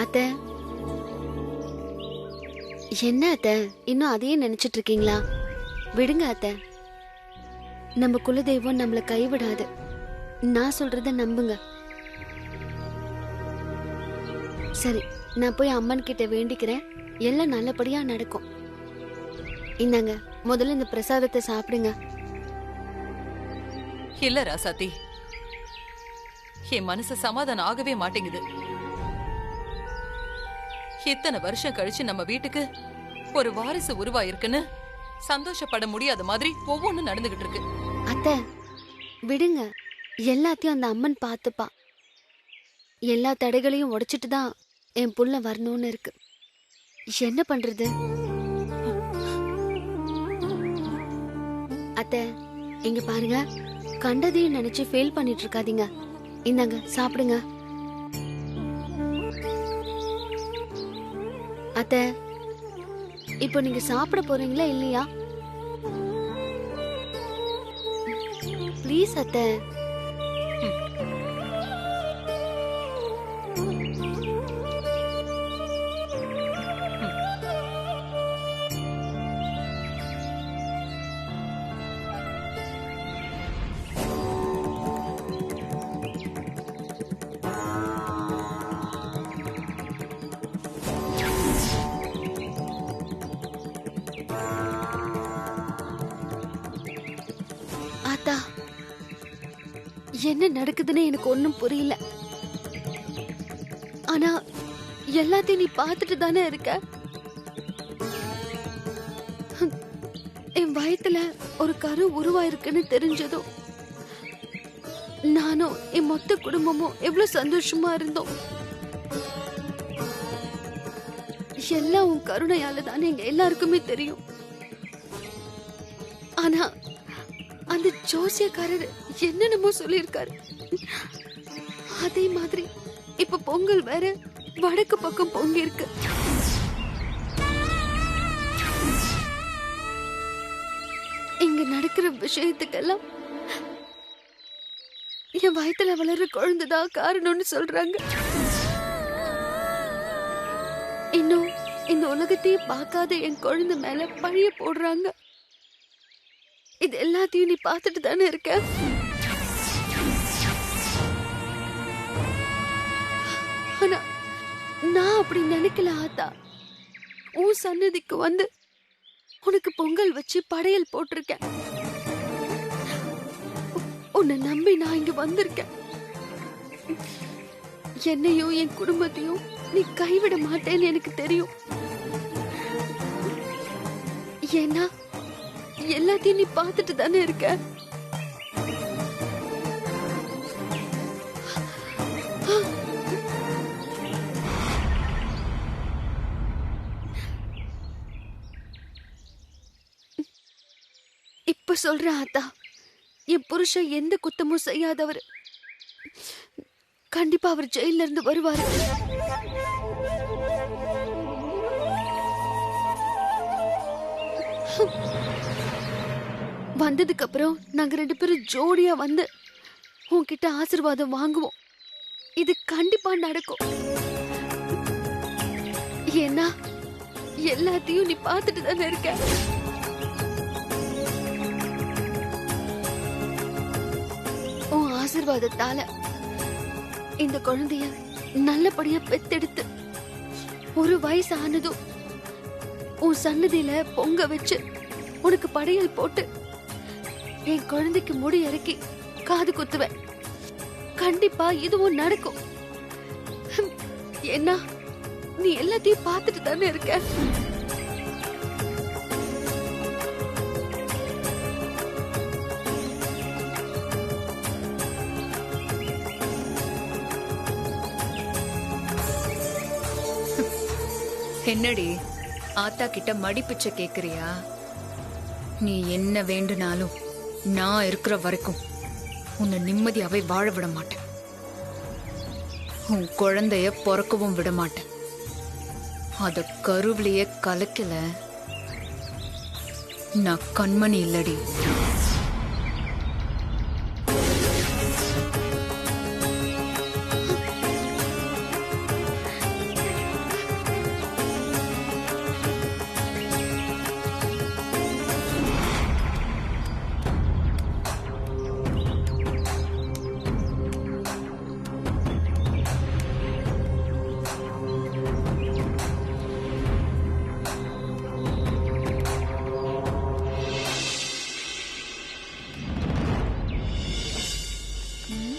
அத்த, என்ன அத்த இன்னும் அதையே நினைச்சிட்டு இருக்கீங்களா? விடுங்க அத்த. நம்ம குலதெய்வம் நம்மள கைவிடாது. நான் சொல்றத நம்புங்க. சரி, நான் போய் அம்மன் கிட்ட வேண்டிக்கிறேன். எல்லாம் நல்லபடியா நடக்கும். இந்தாங்க, முதல்ல இந்த பிரசாதத்தை சாப்பிடுங்க. இல்ல ராசாத்தி, என் மனசு சமாதானம் ஆகவே மாட்டேங்குது. இத்தனை வருஷம் கழிச்சு நம்ம வீட்டுக்கு ஒரு வாரிசு உருவாயிருக்குன்னு சந்தோஷப்பட முடியாத மாதிரி ஒவ்வொன்னும் நடந்துகிட்டு இருக்கு. அத்தை, விடுங்க. எல்லாத்தையும் அந்த அம்மன் பார்த்துப்பா. எல்லா தடைகளையும் உடைச்சிட்டு தான் என் புள்ள வரணும்னு இருக்கு. என்ன பண்றது? அத்தை, இங்க பாருங்க. கண்டதையும் நினைச்சு ஃபெயில் பண்ணிட்டு இருக்காதீங்க. இந்தாங்க, சாப்பிடுங்க. அத்தை, இப்போ நீங்க சாப்பிட போறீங்களா இல்லையா? ப்ளீஸ் அத்தை. ஆத்தா, என்ன நடக்குதுன்னு எனக்கு ஒண்ணும் புரியல. ஆனா எல்லாத்தையும் நீ பார்த்துட்டு தானே இருக்க. என் வயித்துல ஒரு கரு உருவாயிருக்குன்னு தெரிஞ்சதும் நானும் என் மொத்த குடும்பமும் எவ்வளவு சந்தோஷமா இருந்தோம். எல்லாம் உன் கருணையால தானே எங்க எல்லாருக்குமே தெரியும். ஆனா அந்த ஜோசியக்காரர் என்னென்னமோ சொல்லியிருக்காரு. அதே மாதிரி இப்ப பொங்கல் வேற வடக்கு பக்கம் பொங்கி இருக்கு. இங்க நடக்கிற விஷயத்துக்கெல்லாம் என் வயத்துல வளர்ற குழந்தைதான் காரணம்னு சொல்றாங்க. இன்னும் இந்த உலகத்தையே பார்க்காத என் குழந்தை மேல பழிய போடுறாங்க. இது எல்லாத்தையும் நீ பார்த்துட்டு தானே இருக்க. ஆனா நான் அப்படி நினைக்கல ஆத்தா. உன் சன்னதிக்கு வந்து உனக்கு பொங்கல் வச்சு படையல் போட்டிருக்கேன். உன்னை நம்பி நான் இங்க வந்திருக்கேன். என்னையும் என் குடும்பத்தையும் நீ கைவிட மாட்டேன்னு எனக்கு தெரியும். ஏன்னா எல்லாத்தையும் நீ பார்த்துட்டு தானே இருக்க. இப்ப சொல்ற ஆத்தா, என் புருஷன் எந்த குத்தமும் செய்யாதவர். கண்டிப்பா அவர் ஜெயில இருந்து வருவாரு. வந்ததுக்கு அப்புறம் நாங்க 2 பேரும் ஜோடியா வந்து உன்கிட்ட ஆசீர்வாதம் வாங்குவோம். இது கண்டிப்பா நடக்கும். ஏன்னா எல்லாத்தையும் நீ பார்த்துட்டு தானே இருக்க. உன் ஆசீர்வாதத்தால இந்த குழந்தைய நல்லபடியா பெத்தெடுத்து ஒரு வயசு ஆனதும் உன் சன்னதியில பொங்க வச்சு உனக்கு படையல் போட்டு என் குழந்தைக்கு முடி இறக்கி காது குத்துவேன். கண்டிப்பா இதுவும் நடக்கும். ஏன்னா நீ எல்லாத்தையும் பார்த்துட்டு தானே இருக்க. என்னடி ஆத்தா கிட்ட மடிப்பிச்ச கேக்குறியா? நீ என்ன வேண்டுனாலும் நான் இருக்கிற வரைக்கும் உன்னை நிம்மதியாவே வாழ விட மாட்டேன். உன் குழந்தைய பிறக்கவும் விட மாட்டேன். அத கருவிலேயே கலக்கல நான் கண்மணி இல்லடி.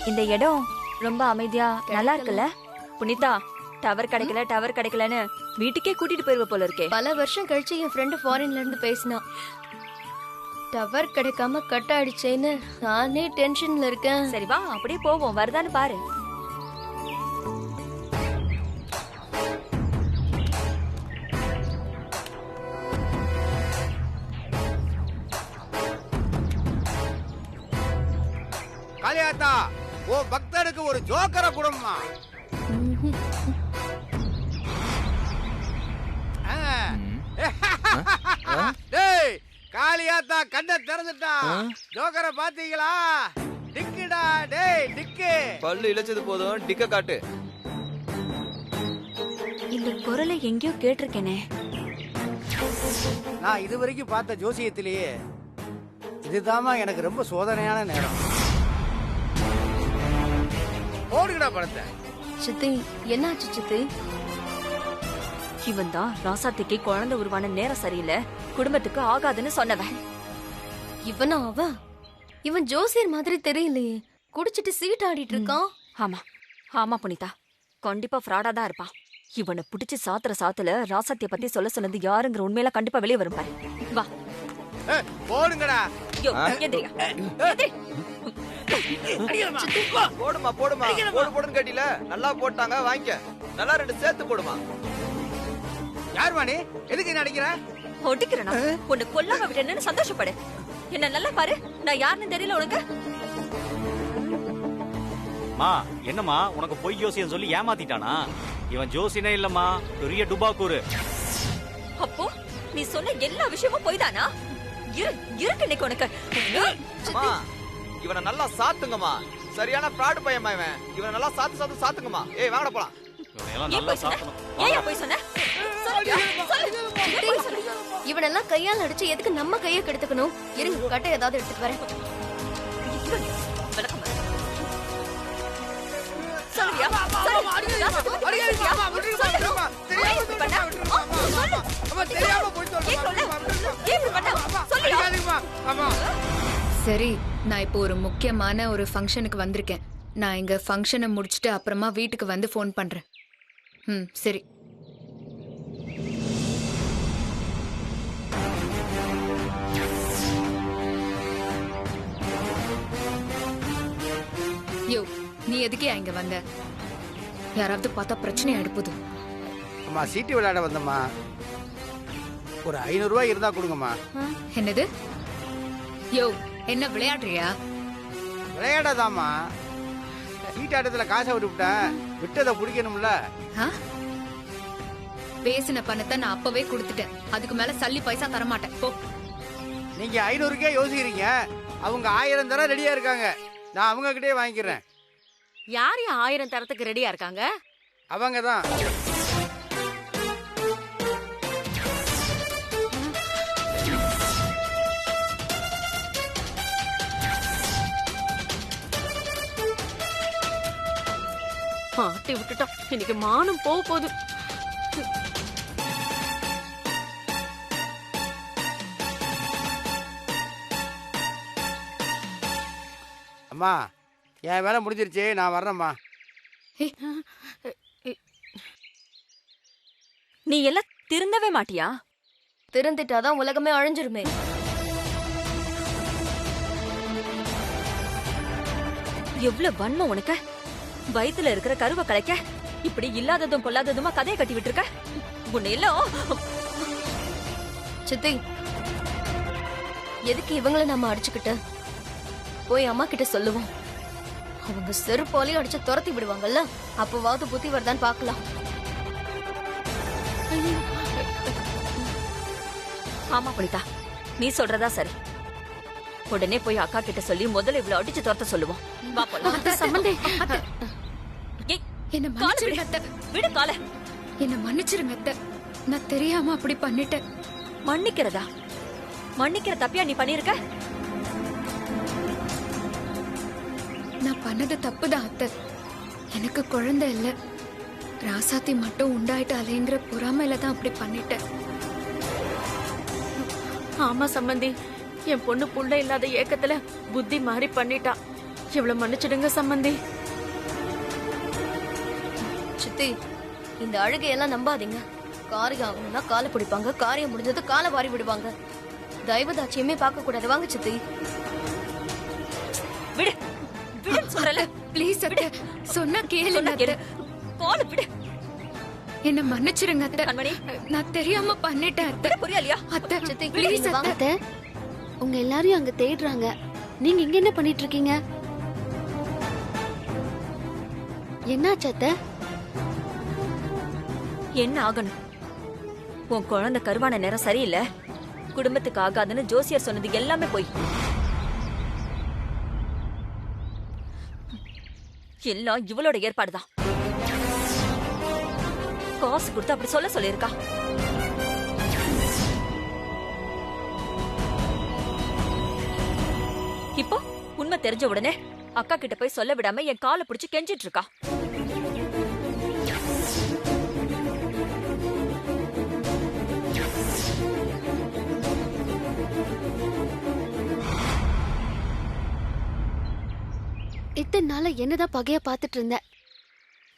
இந்த இடம் ரொம்ப அமைதியா நல்லா இருக்குல்ல? புனிதா, டவர் கிடைக்கலன்னு வீட்டுக்கே கூட்டிட்டு போயிருவ போல இருக்கே. பல வருஷம் கழிச்சு என் ஃப்ரெண்டு ஃபாரின்ல இருந்து பேசினா. டவர் கிடைக்காம கட் ஆயிடுச்சேன்னு நானே டென்ஷன்ல இருக்கேன். சரி வா, அப்படியே போவோம். வருதான்னு பாரு. காளியாத்தா, ஓ பக்தருக்கு ஒரு ஜோக்கரை கொடுமா. டேய், காளியாத்தா கண்ணை திறந்துட்டா. ஜோக்கரை பாத்தீங்களா? டிக்குடா, டேய் டிக்கு. பல்லு இழைச்சது போதும், டிக்க காட்டு. இந்த குரலை எங்கேயோ கேட்டிருக்கேனே. நான் இதுவரைக்கும் பார்த்த ஜோசியத்திலேயே இதுதாமா எனக்கு ரொம்ப சோதனையான நேரம். போடுங்கடா பணத்தை. சித்தி, என்னாச்சு சித்தி? இவன் தான் ராசாத்திக்கு குழந்தை உருவான நேரம் சரியில்லை, குடும்பத்துக்கு ஆகாதுன்னு சொன்னவன். இவனா அவ? இவன் ஜோசியர் மாதிரி தெரியலையே. குடிச்சிட்டு சீட் ஆடிட்டு இருக்கான். ஆமா ஆமா புனிதா, கண்டிப்பா ஃப்ராடா தான் இருப்பான். இவனை புடிச்சு சாத்துல ராசாத்திய பத்தி சொல்ல சொன்னது யாருங்கிற உண்மையில கண்டிப்பா வெளியே வரும் பாரு. வா போடுங்கடா. யோ, எந்திரியா. போடுமா போடுமா, போடுன்னு கேட்டில. நல்லா போட்டாங்க, வாங்கிக்க. நல்லா 2 சேர்த்து போடுமா. யார் மாணி, எதுக்கு என்ன அடிக்கிற? ஒட்டிக்கிறேனா? உன்னை கொல்லாம விட்டேன்னு சந்தோஷப்படு. என்ன நல்லா பாரு, நான் யாருன்னு தெரியல உனக்கு. மா, என்னம்மா உனக்கு பொய் ஜோசியம் சொல்லி ஏமாத்திட்டானா? இவன் ஜோசியனே இல்லம்மா, பெரிய டுபாக்கூரு. அப்போ நீ சொன்ன எல்லா விஷயமும் பொய்தானா? இருக்கு இன்னைக்கு உனக்கு. அம்மா, இவனை நல்லா சாத்துங்கம்மா. சரியான ஃப்ராட் பையன்மா இவன். இவனை நல்லா சாத்துங்கம்மா. ஏய் வாங்கடா போலாம். இவனையெல்லாம் ஏன் நல்லா போய் சொன்ன? சாத்தணும். ஏன் போய் சொன்ன? இவனெல்லாம் கையால் அடிச்சு எதுக்கு நம்ம கையை கெடுத்துக்கணும்? இருங்க, கட்டை ஏதாவது எடுத்துட்டு வரேன். விளக்கம் பாரு. சொல்லுறியா? சரி, நான் இப்போ ஒரு முக்கியமான ஒரு ஃபங்க்ஷனுக்கு வந்திருக்கேன். நான் இங்க ஃபங்க்ஷனை முடிச்சிட்டு அப்புறமா வீட்டுக்கு வந்து ஃபோன் பண்றேன். சரி. யோ, நீ எதுக்கே இங்க வந்த? யாராவது பார்த்தா பிரச்சனை ஆயிடுப்போது. அம்மா, சீட்டு விளையாட வந்தம்மா. ஒரு 500 ரூபாய் இருந்தா கொடுங்கம்மா. என்னது? யோ, என்ன விளையாடுறியா? விளையாடாதாம்மா. சீட்டாட்டத்துல காசை விட்டுவிட்டேன், விட்டதை பிடிக்கணும்ல. பேசின பணத்தை நான் அப்பவே கொடுத்துட்டேன். அதுக்கு மேல சல்லி பைசா தரமாட்டேன். போ. நீங்க 500க்கே யோசிக்கிறீங்க. அவங்க 1000 தர ரெடியா இருக்காங்க. நான் அவங்க கிட்டே வாங்கிக்கிறேன். யார் 1000 தரத்துக்கு ரெடியா இருக்காங்க? அவங்க தான். மாட்டி விட்டுட்டா. இன்னைக்கு மானம் போகுது. அம்மா, என் வேலை முடிஞ்சிருச்சு, நான் வர்றேம்மா. நீ எல்லாம் திருந்தவே மாட்டியா? திருந்திட்டாதான் உலகமே அழிஞ்சிருமே. எவ்வளவு வன்மம் உனக்கு! வயித்துல இருக்கிற கருவை கலைக்க இப்படி இல்லாததும் பொல்லாததுமா கதையை கட்டி விட்டுருக்க. உன்னை எல்லாம். சித்தி, எதுக்கு இவங்களை நம்ம அடிச்சுக்கிட்டு? போய் அம்மா கிட்ட சொல்லுவோம். அவங்க செருப்பாலையும் அடிச்சு துரத்தி விடுவாங்கல்ல, அப்பவாவது புத்தி வருதான்னு பாக்கலாம். ஆமா புனிதா, நீ சொல்றதா சரி. உடனே போய் அக்கா கிட்ட சொல்லி முதல்ல இவ்வளவு அடிச்சு துரத்த சொல்லுவோம். வா போலாம். என்ன மன்னிச்சிருங்க அத்தை. விடு கால. என்ன மன்னிச்சிருங்க அத்தை. நான் தெரியாம அப்படி பண்ணிட்டேன். மன்னிக்கிறதா? மன்னிக்கிற தப்பியா நீ பண்ணிருக்க? நான் பண்ணது தப்புதான் அத்தை. எனக்கு குழந்தை இல்ல, ராசாத்தி மட்டும் உண்டாயிட்டாலேங்கிற பொறாமையில தான் அப்படி பண்ணிட்டேன். ஆமா சம்பந்தி, என் பொண்ணு புள்ள இல்லாத ஏக்கத்துல புத்தி மாறி பண்ணிட்டா. இவ்வளவு மன்னிச்சிடுங்க சம்பந்தி. சித்தி, இந்த அழுகையெல்லாம் நம்பாதீங்க. காரியம் ஆகணும்னா காலை பிடிப்பாங்க, காரியம் முடிஞ்சது காலை வாரி விடுவாங்க. தெய்வதாட்சியமே பார்க்க கூடாது. வாங்க சித்தி. விடு விடு சொல்றல. ப்ளீஸ் அத்தை, சொன்னா கேளுங்க சொன்னா கேளு. அத்தை. கால விடு. என்ன மன்னிச்சிருங்க அத்தை. கண்மணி, நான் தெரியாம பண்ணிட்டேன் அத்தை. புரியலையா? அத்தை சித்தி, ப்ளீஸ் நீங்க வாங்க. அத்தை. அத்தை, உங்க எல்லாரையும் அங்க தேடுறாங்க. நீங்க இங்க என்ன பண்ணிட்டு இருக்கீங்க? என்னாச்சு அத்தை? என்ன ஆகணும்? உன் குழந்தை கருவான நேரம் சரியில்லை, குடும்பத்துக்கு ஆகாதுன்னு ஜோசியர் சொன்னது எல்லாமே போய். எல்லாம் இவளோட ஏற்பாடுதான். காசு கொடுத்து அப்படி சொல்ல சொல்லிருக்கா. இப்போ உண்மை தெரிஞ்ச உடனே அக்கா கிட்ட போய் சொல்ல விடாம என் காலை பிடிச்சு கெஞ்சிட்டு இருக்கா. இத்தனை நாளா என்னதான் பகைய பாத்துட்டு இருந்த.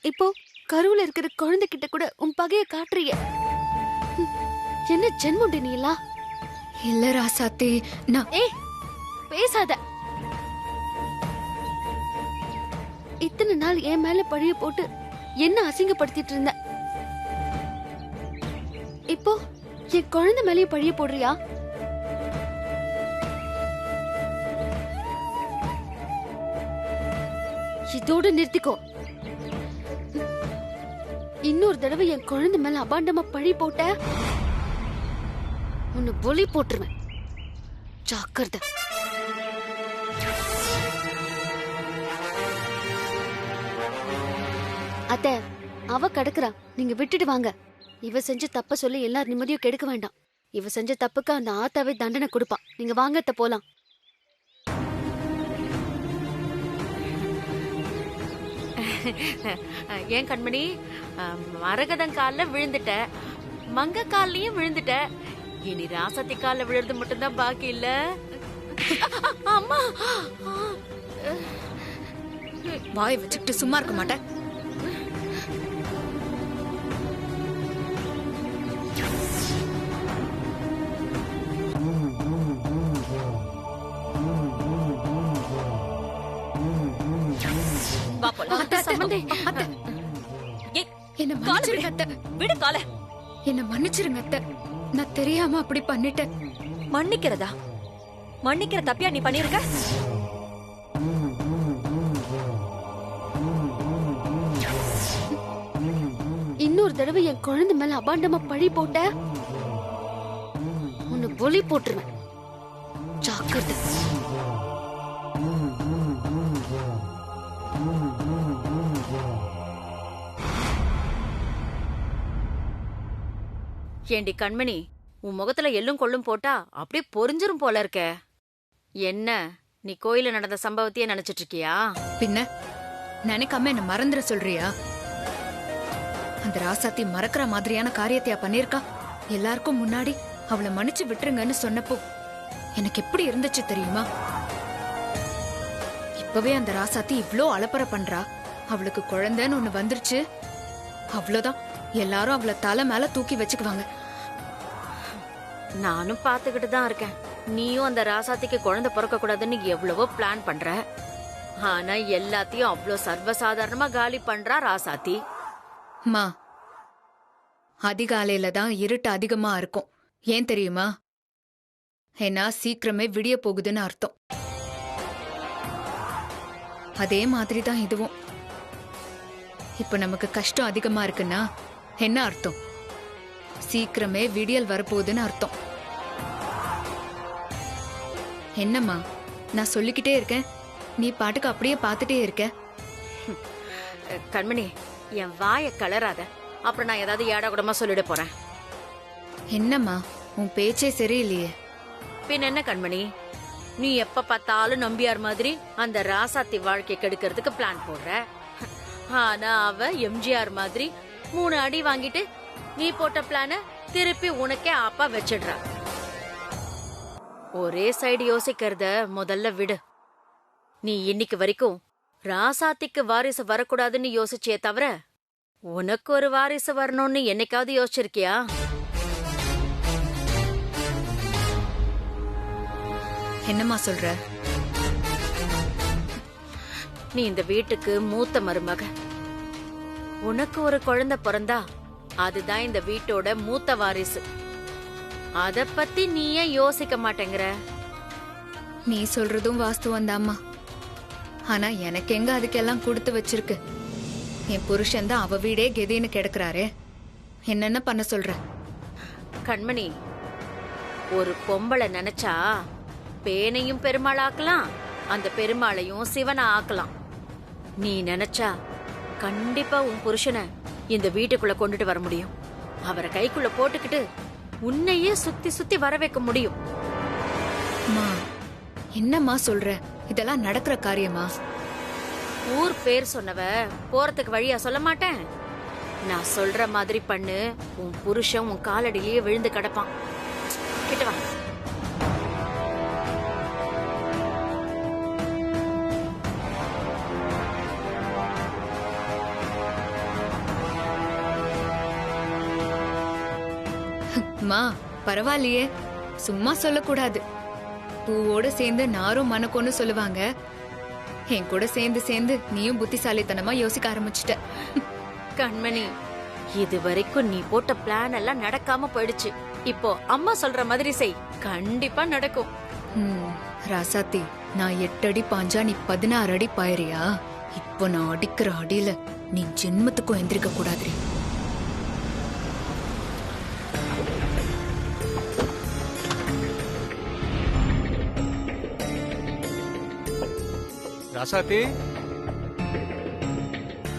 இப்போ கருவுல இருக்கிற குழந்தைகிட்ட கூட உன் பகைய காட்டுறிய. என்ன ஜென்மண்டி நீலா? இல்ல ராசாத்தி, நான் பேசாத. இத்தனை நாள் என் மேல பழிய போட்டு என்ன அசிங்கப்படுத்திட்டு இருந்த. இப்போ என் குழந்தை மேலயும் பழிய போடுறியா? இதோட நிறுத்திக்கோ. இன்னொரு தடவை என் குழந்தை மேல அபாண்டமா பழி போட்ட உன்னை பொலி போட்டுருவேன். ஜாக்கிரதை. அத்தை, அவ கிடக்குறா, நீங்க விட்டுட்டு வாங்க. இவ செஞ்ச தப்ப சொல்லி எல்லார் நிம்மதியும் கெடுக்க வேண்டாம். இவ செஞ்ச தப்புக்கு அந்த ஆத்தாவே தண்டனை கொடுப்பா. நீங்க வாங்க அத்தை, போலாம். ஏன் கண்மணி, மரகதன் கால்ல விழுந்துட்ட, மங்க கால்லயும் விழுந்துட்ட, இனி ராசத்தி கால்ல விழுறது மட்டும்தான் பாக்கி இல்ல. அம்மா, வாய் வச்சுக்கிட்டு சும்மா இருக்க மாட்டேன். வா போலாம். அத்தை, சம்பந்தி. அத்தை, ஏய், என்ன காலை மன்னிச்சிருங்க அத்தை. விடு காலை. என்ன மன்னிச்சிருங்க அத்தை. நான் தெரியாம அப்படி பண்ணிட்டேன். மன்னிக்கிறதா? மன்னிக்கிற தப்பியா நீ பண்ணிருக்க? இன்னொரு தடவை என் குழந்தை மேல அபாண்டமா பழி போட்ட உன்னை பொலி போட்டுருவேன். ஜாக்கிரதை. ஏண்டி கண்மணி, உன் முகத்துல எள்ளும் கொள்ளும் போட்டா அப்படியே பொரிஞ்சிரும் போல இருக்க. என்ன, நீ கோயில நடந்த சம்பவத்தையே நினைச்சிட்டு இருக்கியா? பின்ன நினைக்காம என்ன மறந்துட சொல்றியா? அந்த ராசாத்தி மறக்கிற மாதிரியான காரியத்தையா பண்ணிருக்கா? எல்லாருக்கும் முன்னாடி அவளை மன்னிச்சு விட்டுருங்கன்னு சொன்னப்போ எனக்கு எப்படி இருந்துச்சு தெரியுமா? இப்பவே அந்த ராசாத்தி இவ்ளோ அலப்பற பண்றா. அவளுக்கு குழந்தைன்னு ஒண்ணு வந்துருச்சு, அவ்வளவுதான். எல்லாரும் அவளை தலை மேல தூக்கி வச்சுக்குவாங்க. நானும் பாத்துக்கிட்டு தான் இருக்கேன். நீயும் அந்த ராசாத்திக்கு குழந்தை பிறக்க கூடாதுன்னு எவ்வளவோ பிளான் பண்ற. ஆனா எல்லாத்தையும் அவ்வளோ சர்வசாதாரணமா காலி பண்றா ராசாத்தி. மா, அதிகாலையில தான் இருட்டு அதிகமா இருக்கும். ஏன் தெரியுமா? ஏன்னா சீக்கிரமே விடிய போகுதுன்னு அர்த்தம். அதே மாதிரி தான் இதுவும். இப்ப நமக்கு கஷ்டம் அதிகமா இருக்குன்னா என்ன அர்த்தம்? சீக்கிரமே விடியல் வரப்போகுதுன்னு அர்த்தம். என்னம்மா, நான் சொல்லிக்கிட்டே இருக்கேன், நீ பாட்டுக்கு அப்படியே பார்த்துட்டே இருக்க. கண்மணி, என் வாயை கலராத. அப்புறம் நான் ஏதாவது ஏடா கூடமா சொல்லிட போறேன். என்னம்மா, உன் பேச்சே சரியில்லையே. பின் என்ன கண்மணி, நீ எப்ப பார்த்தாலும் நம்பியார் மாதிரி அந்த ராசாத்தி வாழ்க்கை கெடுக்கிறதுக்கு பிளான் போடுற. ஆனா அவ எம்ஜிஆர் மாதிரி 3 அடி வாங்கிட்டு நீ போட்ட பிளான திருப்பி உனக்கே ஆப்பா வச்சிடுறா. ஒரே சைடு யோசிக்கிறத முதல்ல விடு. நீ இன்னைக்கு வரைக்கும் ராசாத்திக்கு வாரிசு வரக்கூடாதுன்னு யோசிச்சே தவிர உனக்கு ஒரு வாரிசு வரணும்னு என்னைக்காவது யோசிச்சிருக்கியா? என்னம்மா சொல்ற? நீ இந்த வீட்டுக்கு மூத்த மருமக. உனக்கு ஒரு குழந்தை பிறந்தா அதுதான் இந்த வீட்டோட மூத்த வாரிசு. அத பத்தி நீ ஏன் யோசிக்க மாட்டேங்கிற? நீ சொல்றதும் வாஸ்துவம் தாம்மா. ஆனா எனக்கு எங்க அதுக்கெல்லாம் கொடுத்து வச்சிருக்கு? என் புருஷன் தான் அவ வீடே கெதின்னு கிடக்குறாரே. என்னென்ன பண்ண சொல்ற? கண்மணி, ஒரு பொம்பளை நினைச்சா பேனையும் பெருமாள் ஆக்கலாம், அந்த பெருமாளையும் சிவனை ஆக்கலாம். நீ நினைச்சா கண்டிப்பா உன் புருஷனை இந்த வீட்டுக்குள்ள கொண்டுட்டு வர முடியும். அவரை கைக்குள்ள போட்டுக்கிட்டு உன்னையே சுத்தி சுத்தி வர வைக்க முடியும். என்னம்மா சொல்ற? இதெல்லாம் நடக்கிற காரியமா? ஊர் பேர் சொன்னவ போறதுக்கு வழியா சொல்ல மாட்டேன். நான் சொல்ற மாதிரி பண்ணு, உன் புருஷன் உன் காலடியிலேயே விழுந்து கிடப்பான். கிட்ட வா. மா பரவாயில்லையே, சும்மா சொல்லக்கூடாது. பூவோட சேர்ந்து நாரும் மனக்கோன்னு சொல்லுவாங்க. என் கூட சேர்ந்து சேர்ந்து நீயும் புத்திசாலித்தனமா யோசிக்க ஆரம்பிச்சிட்ட. கண்மணி, இது வரைக்கும் நீ போட்ட பிளான் எல்லாம் நடக்காம போயிடுச்சு. இப்போ அம்மா சொல்ற மாதிரி செய், கண்டிப்பா நடக்கும். ராசாத்தி, நான் 8 அடி பாஞ்சா நீ 16 அடி பாயறியா? இப்போ நான் அடிக்கிற அடியில நீ ஜென்மத்துக்கும் எந்திரிக்க கூடாது. ராசாத்தி,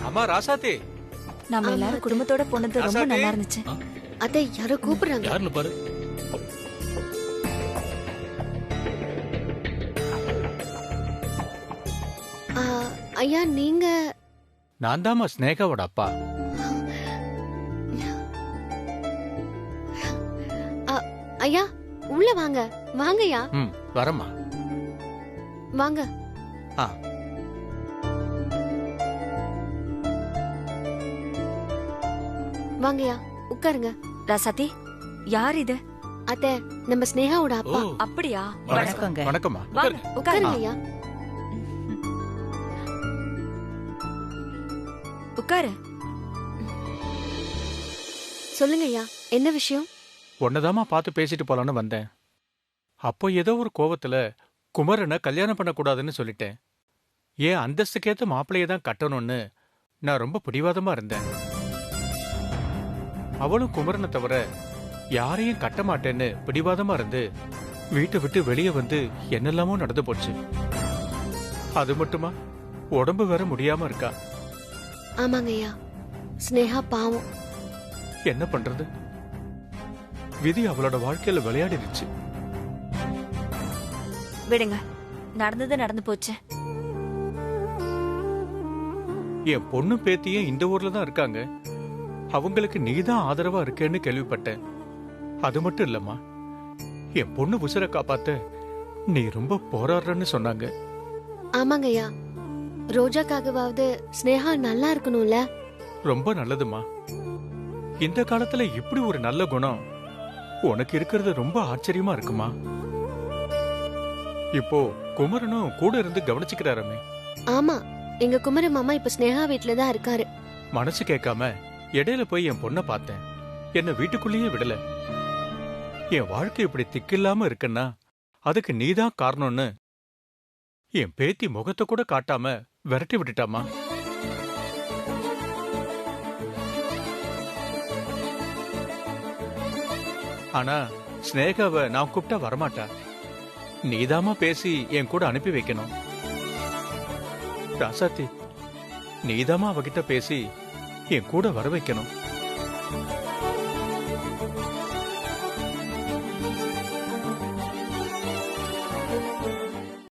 அம்மா ராசாத்தி, நம்ம எல்லாரும் குடும்பத்தோட போனது ரொம்ப நல்லா இருந்துச்சு. அத்தை யாரோ கூப்பிடுறாங்க. யாருன்னு பாரு. ஐயா நீங்க? நான் தாம்மா ஸ்னேகாவோட அப்பா. ஐயா உள்ள வாங்க. வாங்கய்யா. வரம்மா. வாங்க. வாங்கய்யா உட்காருங்க. ராசாத்தி, யார் இது? அத்தை, நம்ம ஸ்னேகாவோட அப்பா. அப்படியா? வணக்கங்க. வணக்கம்மா. உட்காருங்க ஐயா. உட்காரு. சொல்லுங்க ஐயா, என்ன விஷயம்? உன்னதாமா பார்த்து பேசிட்டு போலான்னு வந்தேன். அப்போ ஏதோ ஒரு கோவத்துல குமரனை கல்யாணம் பண்ணக்கூடாதுன்னு சொல்லிட்டேன். ஏன் அந்தஸ்துக்கேத்த மாப்பிள்ளைய தான் கட்டணும்னு நான் ரொம்ப பிடிவாதமா இருந்தேன். அவளும் குமரனை தவிர யாரையும் கட்ட மாட்டேன்னு பிடிவாதமா இருந்து வீட்டை விட்டு வெளியே வந்து என்னெல்லாமோ நடந்து போச்சு. அது மட்டுமா, உடம்பு வேற முடியாம இருக்கா. ஆமாங்க ஐயா, ஸ்னேகா பாவம். என்ன பண்றது? விதி அவளோட வாழ்க்கையில விளையாடிருச்சு. விடுங்க, நடந்தது நடந்து போச்சு. என் பொண்ணு பேத்தியும் இந்த ஊர்ல தான் இருக்காங்க. அவங்களுக்கு நீதான் ஆதரவா இருக்கேன்னு கேள்விப்பட்டேன். அது மட்டும் இல்லம்மா, என் பொண்ணு உசுரை காப்பாத்த நீ ரொம்ப போராடுறன்னு சொன்னாங்க. ஆமாங்க ஐயா, ரோஜாக்காகவாவது ஸ்னேகா நல்லா இருக்கணும்ல. ரொம்ப நல்லதுமா. இந்த காலத்துல இப்படி ஒரு நல்ல குணம் உனக்கு இருக்கிறது ரொம்ப ஆச்சரியமா இருக்குமா. இப்போ குமரனும் கூட இருந்து கவனிச்சுக்கிறாரமே. ஆமா, எங்க குமர மாமா இப்ப ஸ்னேகா வீட்டுல தான் இருக்காரு. மனசு கேட்காம இடையில போய் என் பொண்ண பார்த்தேன். என்ன வீட்டுக்குள்ளேயே விடல. என் வாழ்க்கை இப்படி திக்கில்லாம இருக்குன்னா அதுக்கு நீதான் காரணம்னு என் பேத்தி முகத்தை கூட காட்டாம விரட்டி விட்டுட்டாமா. ஆனா ஸ்னேகாவை நான் கூப்பிட்டா வரமாட்டா. நீதாமா பேசி என் கூட அனுப்பி வைக்கணும். ராசாத்தி, நீதாமா அவகிட்ட பேசி என் கூட வர வைக்கணும்.